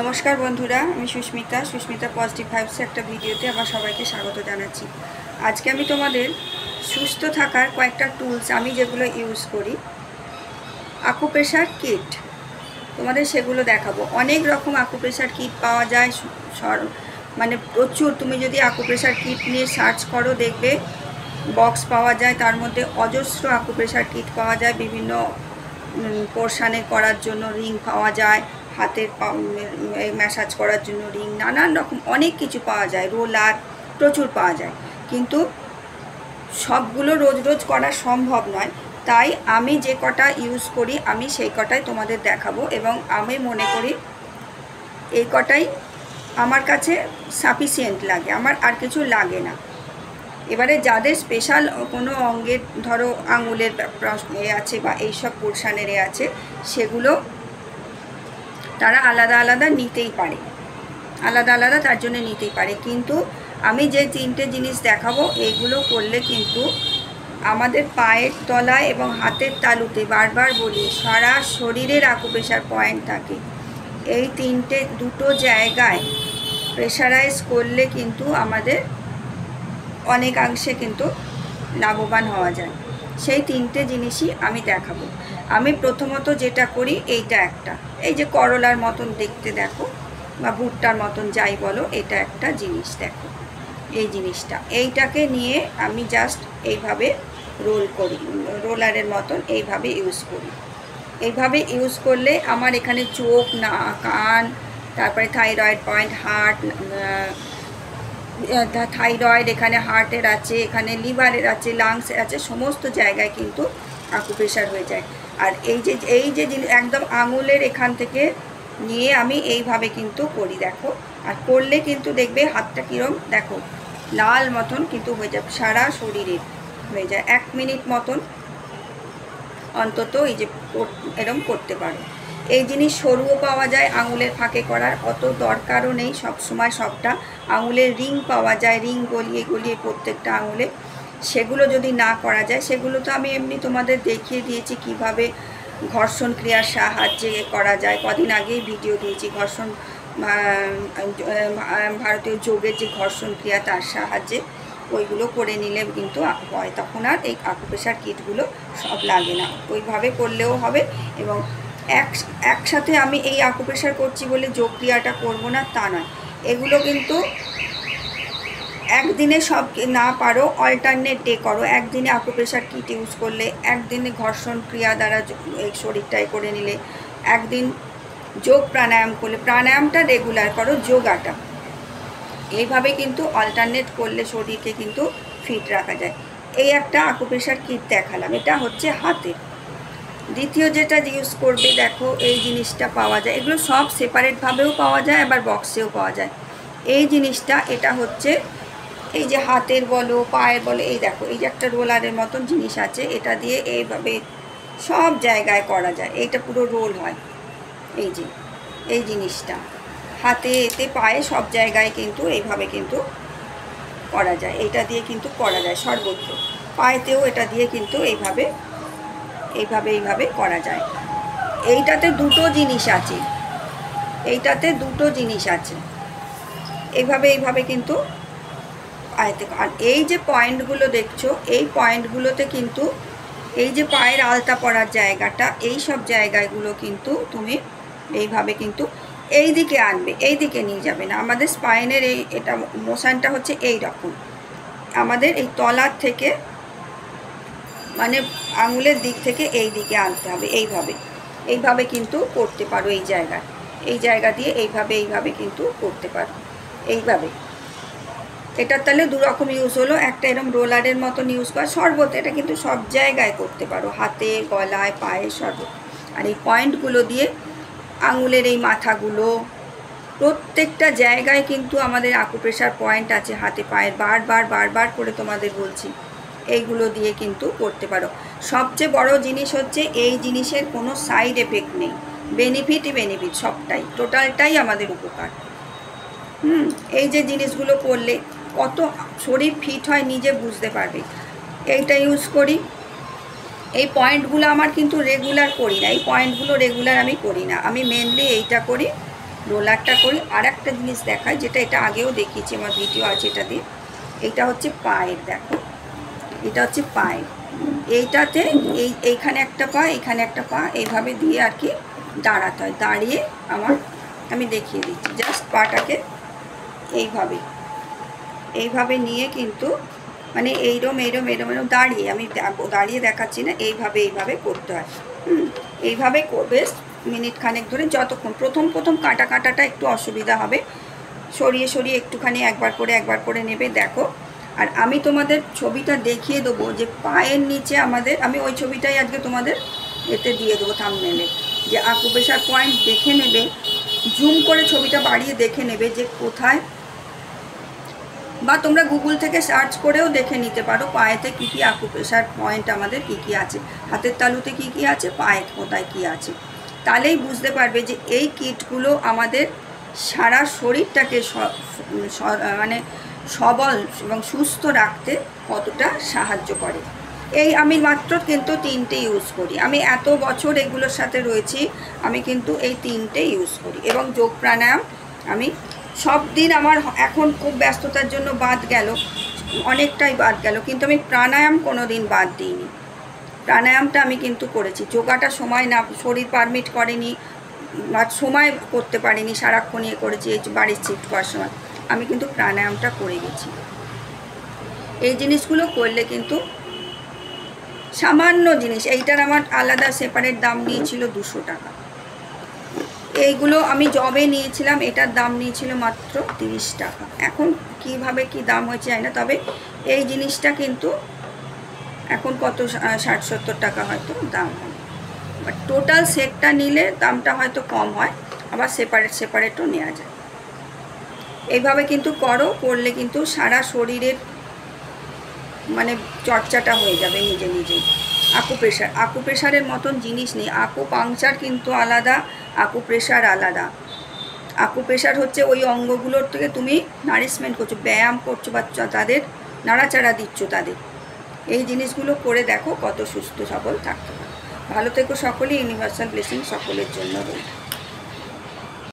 নমস্কার বন্ধুরা, আমি সুস্মিতা পজিটিভ ভাইবসে একটা ভিডিওতে আবার সবাইকে স্বাগত জানাচ্ছি। আজকে আমি তোমাদের সুস্থ থাকার কয়েকটা টুলস আমি যেগুলো ইউজ করি, আকুপ্রেশার কিট, তোমাদের সেগুলো দেখাবো। অনেক রকম আকুপ্রেশার কিট পাওয়া যায়, মানে প্রচুর। তুমি যদি আকুপ্রেশার কিট নিয়ে সার্চ করো দেখবে বক্স পাওয়া যায়, তার মধ্যে অজস্র আকুপ্রেশার কিট পাওয়া যায়। বিভিন্ন পোর্শানে করার জন্য রিং পাওয়া যায়, হাতের ম্যাসাজ করার জন্য রিং, নানান রকম অনেক কিছু পাওয়া যায়, রোলার প্রচুর পাওয়া যায়। কিন্তু সবগুলো রোজ রোজ করা সম্ভব নয়, তাই আমি যে কটা ইউজ করি আমি সেই কটাই তোমাদের দেখাবো, এবং আমি মনে করি এই কটাই আমার কাছে সাফিসিয়েন্ট লাগে, আমার আর কিছু লাগে না। এবারে যাদের স্পেশাল কোনো অঙ্গের ধরো আঙুলের এ আছে বা এইসব পোর্শানের এ আছে, সেগুলো তারা আলাদা আলাদা নিতেই পারে, তার জন্য নিতেই পারে। কিন্তু আমি যে তিনটে জিনিস দেখাবো এইগুলো করলে কিন্তু আমাদের পায়ের তলায় এবং হাতের তালুতে, বারবার বলি, সারা শরীরের আকুপ্রেশার পয়েন্ট থাকে। এই দুটো জায়গায় প্রেশারাইজ করলে কিন্তু আমাদের অনেকাংশে কিন্তু লাভবান হওয়া যায়। সেই তিনটে জিনিসই আমি দেখাবো। আমি প্রথমত যেটা করি, এইটা একটা, এই যে করলার মতন দেখতে দেখো, বা ভুট্টার মতন যাই বলো, এটা একটা জিনিস দেখো, এই জিনিসটা, এইটাকে নিয়ে আমি জাস্ট এইভাবে রোল করি, রোলারের মতন এইভাবে ইউজ করি। এইভাবে ইউজ করলে আমার এখানে চোখ, নাক, কান, তারপরে থাইরয়েড পয়েন্ট, হার্ট, থাইরয়েড, এখানে হার্টের আছে, এখানে লিভারের আছে, লাংসের আছে, সমস্ত জায়গায় কিন্তু আকুপ্রেশার হয়ে যায়। আর এই যে একদম আঙুলের এখান থেকে নিয়ে আমি এইভাবে কিন্তু করি, দেখো। আর করলে কিন্তু দেখবে হাতটা কীরকম, দেখো, লাল মতন কিন্তু হয়ে যায়, সারা শরীরে হয়ে যায়। 1 মিনিট মতন অন্তত এই যে এরকম করতে পারো। এই জিনিস সরুও পাওয়া যায়, আঙুলের ফাঁকে করার অত দরকারও নেই সবসময় সবটা। আঙুলের রিং পাওয়া যায়, রিং গলিয়ে গলিয়ে প্রত্যেকটা আঙুলে, সেগুলো যদি না করা যায়, সেগুলো তো আমি এমনি তোমাদের দেখিয়ে দিয়েছি কিভাবে ঘর্ষণ ক্রিয়ার সাহায্যে করা যায়। কদিন আগেই ভিডিও দিয়েছি ঘর্ষণ, ভারতীয় যোগের যে ঘর্ষণ ক্রিয়া, তার সাহায্যে ওইগুলো করে নিলে কিন্তু হয়, তখন আর এই আকুপ্রেশার কিটগুলো সব লাগে না। ওইভাবে করলেও হবে। এবং একসাথে আমি এই আকুপ্রেশার করছি বলে যোগ ক্রিয়াটা করবো না তা নয়, এগুলো কিন্তু একদিনে সব না পারো, অল্টারনেট ডে করো। একদিনে আকুপ্রেশার কিট ইউজ করলে, একদিনে ঘর্ষণ ক্রিয়া দ্বারা এই শরীরটাই করে নিলে, একদিন যোগ প্রাণায়াম করলে, প্রাণায়ামটা রেগুলার করো, যোগাটা। এইভাবে কিন্তু অল্টারনেট করলে শরীরকে কিন্তু ফিট রাখা যায়। এই একটা আকুপ্রেশার কিট দেখালাম, এটা হচ্ছে হাতের। দ্বিতীয় যেটা ইউজ করবে, দেখো এই জিনিসটা পাওয়া যায়, এগুলো সব সেপারেটভাবেও পাওয়া যায়, আবার বক্সেও পাওয়া যায়। এই জিনিসটা, এটা হচ্ছে এই যে হাতের বলো, পায়ের বলো, এই দেখো, এই যে একটা রোলারের মতন জিনিস আছে, এটা দিয়ে এইভাবে সব জায়গায় করা যায়। এইটা পুরো রোল হয়, এই যে এই জিনিসটা হাতে, এতে, পায়ে, সব জায়গায় কিন্তু এইভাবে কিন্তু করা যায়। এইটা দিয়ে কিন্তু করা যায় সর্বত্র, পায়েতেও এটা দিয়ে কিন্তু এইভাবে করা যায়। এইটাতে দুটো জিনিস আছে, এইভাবে কিন্তু পায়েতে। আর এই যে পয়েন্টগুলো দেখছো, এই পয়েন্টগুলোতে কিন্তু এই যে পায়ের আলতা পরার জায়গাটা, এই সব জায়গাগুলো কিন্তু তুমি এইভাবে কিন্তু এই দিকে আনবে, এই দিকে নিয়ে যাবে না। আমাদের স্পাইনের এটা মোশনটা হচ্ছে এই রকম, আমাদের এই তলার থেকে, মানে আঙুলের দিক থেকে এই দিকে আনতে হবে। এইভাবে কিন্তু করতে পারো। এই জায়গা দিয়ে এইভাবে কিন্তু করতে পারো। এইভাবে এটা তাহলে দুরকম ইউজ হলো। একটা এরকম রোলারের মতন ইউজ করা, সর্বত, এটা কিন্তু সব জায়গায় করতে পারো, হাতে, গলায়, পায়ে, সর্বত। আর এই পয়েন্টগুলো দিয়ে আঙুলের এই মাথাগুলো, প্রত্যেকটা জায়গায় কিন্তু আমাদের আকুপ্রেশার পয়েন্ট আছে হাতে, পায়ের। বারবার করে তোমাদের বলছি, এইগুলো দিয়ে কিন্তু করতে পারো। সবচেয়ে বড় জিনিস হচ্ছে এই জিনিসের কোনো সাইড এফেক্ট নেই, বেনিফিটই বেনিফিট, সবটাই, টোটালটাই আমাদের উপকার। এই যে জিনিসগুলো করলে কত শরীর ফিট হয় নিজে বুঝতে পারবে। এইটা ইউজ করি। এই পয়েন্টগুলো আমার কিন্তু রেগুলার করি না, এই পয়েন্টগুলো রেগুলার আমি করি না, আমি মেনলি এইটা করি, রোলারটা করি। আর একটা জিনিস দেখায়, যেটা এটা আগেও দেখিয়েছি, আমার ভিডিও আছে এটা দিয়ে। এটা হচ্ছে পায়ের, দেখো এটা হচ্ছে পায়ের। এইটাতে এইখানে একটা পা, এইখানে একটা পা, এইভাবে দিয়ে আর কি দাঁড়াতে হয়। দাঁড়িয়ে আমি দেখিয়ে দিচ্ছি, জাস্ট পাটাকে এইভাবে নিয়ে কিন্তু মানে এইরম দাঁড়িয়ে, আমি দাঁড়িয়ে দেখাচ্ছি না, এইভাবে করতে হয়। এইভাবে বেশ মিনিট খানেক ধরে, যতক্ষণ প্রথম কাটাটা একটু অসুবিধা হবে, সরিয়ে একটুখানি একবার করে নেবে, দেখো। আর আমি তোমাদের ছবিটা দেখিয়ে দেবো যে পায়ের নিচে আমি ওই ছবিটাই আজকে তোমাদের এতে দিয়ে দেবো থাম্বনেলে, যে আকুপ্রেশার পয়েন্ট দেখে নেবে, জুম করে ছবিটা বাড়িয়ে দেখে নেবে যে কোথায়, বা তোমরা গুগল থেকে সার্চ করেও দেখে নিতে পারো পায়েতে কী কী আকুপ্রেশার পয়েন্ট আমাদের কী আছে, হাতের তালুতে কী আছে, পায়ে কোথায় কী আছে। তাহলেই বুঝতে পারবে যে এই কিটগুলো আমাদের সারা শরীরটাকে মানে সবল এবং সুস্থ রাখতে কতটা সাহায্য করে। আমি মাত্র কিন্তু 3টে ইউজ করি। আমি এত বছর এগুলোর সাথে রয়েছি, আমি কিন্তু এই 3টে ইউজ করি। এবং যোগ প্রাণায়াম আমি সব দিন, আমার এখন খুব ব্যস্ততার জন্য বাদ গেল, অনেকটাই বাদ গেল, কিন্তু আমি প্রাণায়াম কোনো দিন বাদ দিইনি। প্রাণায়ামটা আমি কিন্তু করেছি। যোগাটা সময় না, শরীর পারমিট করেনি, আর সময় করতে পারিনি, সারাক্ষণ করেছি এই বাড়ির শিফট করার সময়। আমি কিন্তু প্রাণায়ামটা করে গেছি। এই জিনিসগুলো করলে কিন্তু সামান্য জিনিস, এইটার আমার আলাদা সেপারেট দাম নিয়েছিল 200 টাকা। এইগুলো আমি জবে নিয়েছিলাম, এটার দাম নিয়েছিল মাত্র 30 টাকা। এখন কিভাবে কি দাম হয়েছে জানি না, তবে এই জিনিসটা কিন্তু এখন কত 60-70 টাকা হয়তো দাম হয়। বাট টোটাল সেটটা নিলে দামটা হয়তো কম হয়, আবার সেপারেটও নেওয়া যায়। এইভাবে কিন্তু করলে কিন্তু সারা শরীরের মানে চর্চাটা হয়ে যাবে নিজেই। আকুপ্রেশারের মতন জিনিস নেই। আকুপাংচার কিন্তু আলাদা, আকুপ্রেশার আলাদা। আকুপ্রেশার হচ্ছে ওই অঙ্গগুলোর থেকে তুমি নারিশমেন্ট করছো, ব্যায়াম করছো, বা তাদের নাড়াচাড়া দিচ্ছ তাদের। এই জিনিসগুলো করে দেখো কত সুস্থ সবল থাকতে পারে। ভালো থেকো সকলেই। ইউনিভার্সাল ব্লেসিং সকলের জন্য রইল।